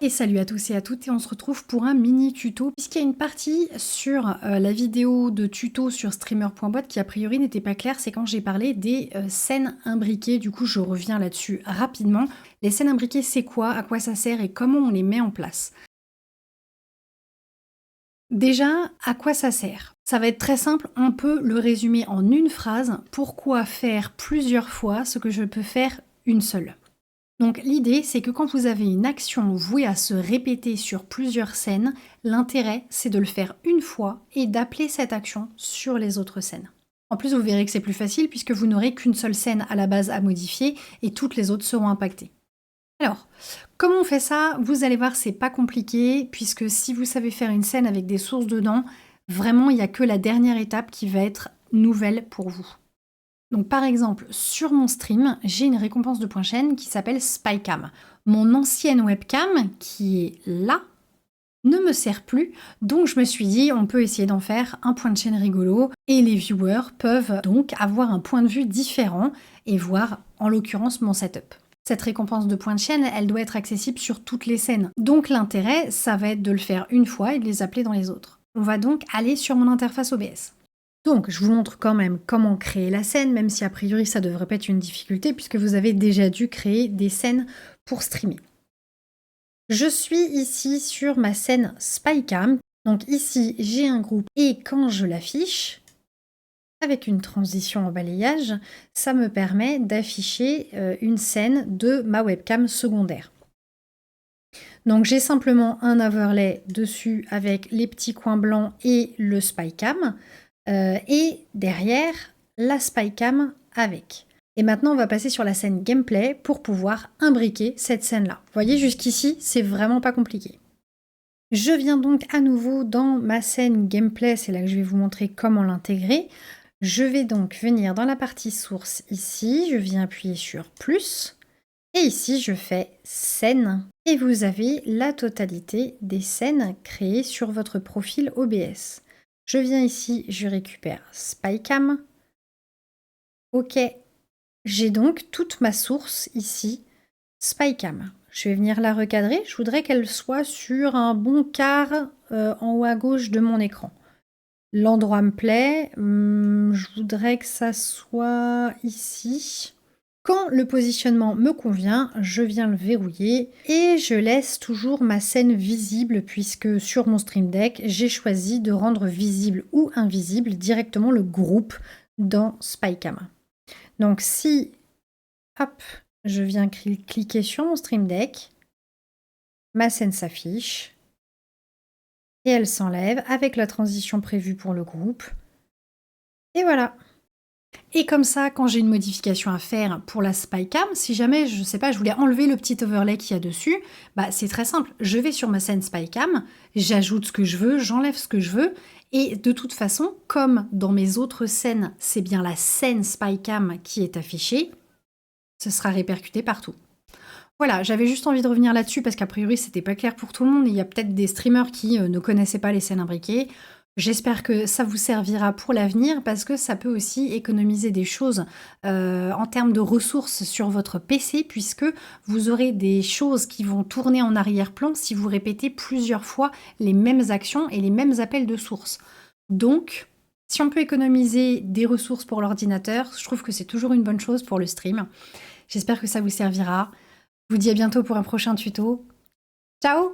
Et salut à tous et à toutes, et on se retrouve pour un mini tuto puisqu'il y a une partie sur la vidéo de tuto sur streamer.bot qui a priori n'était pas claire, c'est quand j'ai parlé des scènes imbriquées. Du coup je reviens là-dessus rapidement. Les scènes imbriquées, c'est quoi, à quoi ça sert et comment on les met en place? Déjà, à quoi ça sert? Ça va être très simple, on peut le résumer en une phrase. Pourquoi faire plusieurs fois ce que je peux faire une seule? Donc l'idée, c'est que quand vous avez une action vouée à se répéter sur plusieurs scènes, l'intérêt, c'est de le faire une fois et d'appeler cette action sur les autres scènes. En plus, vous verrez que c'est plus facile puisque vous n'aurez qu'une seule scène à la base à modifier et toutes les autres seront impactées. Alors, comment on fait ça? Vous allez voir, c'est pas compliqué puisque si vous savez faire une scène avec des sources dedans, vraiment, il n'y a que la dernière étape qui va être nouvelle pour vous. Donc par exemple, sur mon stream, j'ai une récompense de point chaîne qui s'appelle Spycam. Mon ancienne webcam, qui est là, ne me sert plus, donc je me suis dit on peut essayer d'en faire un point de chaîne rigolo et les viewers peuvent donc avoir un point de vue différent et voir en l'occurrence mon setup. Cette récompense de point de chaîne, elle doit être accessible sur toutes les scènes. Donc l'intérêt, ça va être de le faire une fois et de les appeler dans les autres. On va donc aller sur mon interface OBS. Donc, je vous montre quand même comment créer la scène, même si a priori ça devrait pas être une difficulté puisque vous avez déjà dû créer des scènes pour streamer. Je suis ici sur ma scène Spycam. Donc ici, j'ai un groupe et quand je l'affiche, avec une transition en balayage, ça me permet d'afficher une scène de ma webcam secondaire. Donc j'ai simplement un overlay dessus avec les petits coins blancs et le Spycam. Et derrière, la Spycam avec. Et maintenant, on va passer sur la scène gameplay pour pouvoir imbriquer cette scène-là. Vous voyez, jusqu'ici, c'est vraiment pas compliqué. Je viens donc à nouveau dans ma scène gameplay, c'est là que je vais vous montrer comment l'intégrer. Je vais donc venir dans la partie source ici, je viens appuyer sur plus, et ici je fais scène. Et vous avez la totalité des scènes créées sur votre profil OBS. Je viens ici, je récupère Spycam. Ok, j'ai donc toute ma source ici, Spycam. Je vais venir la recadrer. Je voudrais qu'elle soit sur un bon quart en haut à gauche de mon écran. L'endroit me plaît. Je voudrais que ça soit ici. Quand le positionnement me convient, je viens le verrouiller et je laisse toujours ma scène visible puisque sur mon Stream Deck, j'ai choisi de rendre visible ou invisible directement le groupe dans Spycam. Donc si, hop, je viens cliquer sur mon Stream Deck, ma scène s'affiche et elle s'enlève avec la transition prévue pour le groupe. Et voilà. Et comme ça, quand j'ai une modification à faire pour la Spycam, si jamais, je sais pas, je voulais enlever le petit overlay qu'il y a dessus, bah c'est très simple. Je vais sur ma scène Spycam, j'ajoute ce que je veux, j'enlève ce que je veux, et de toute façon, comme dans mes autres scènes, c'est bien la scène Spycam qui est affichée, ce sera répercuté partout. Voilà, j'avais juste envie de revenir là-dessus parce qu'a priori, c'était pas clair pour tout le monde. Il y a peut-être des streamers qui ne connaissaient pas les scènes imbriquées. J'espère que ça vous servira pour l'avenir parce que ça peut aussi économiser des choses en termes de ressources sur votre PC puisque vous aurez des choses qui vont tourner en arrière-plan si vous répétez plusieurs fois les mêmes actions et les mêmes appels de source. Donc, si on peut économiser des ressources pour l'ordinateur, je trouve que c'est toujours une bonne chose pour le stream. J'espère que ça vous servira. Je vous dis à bientôt pour un prochain tuto. Ciao!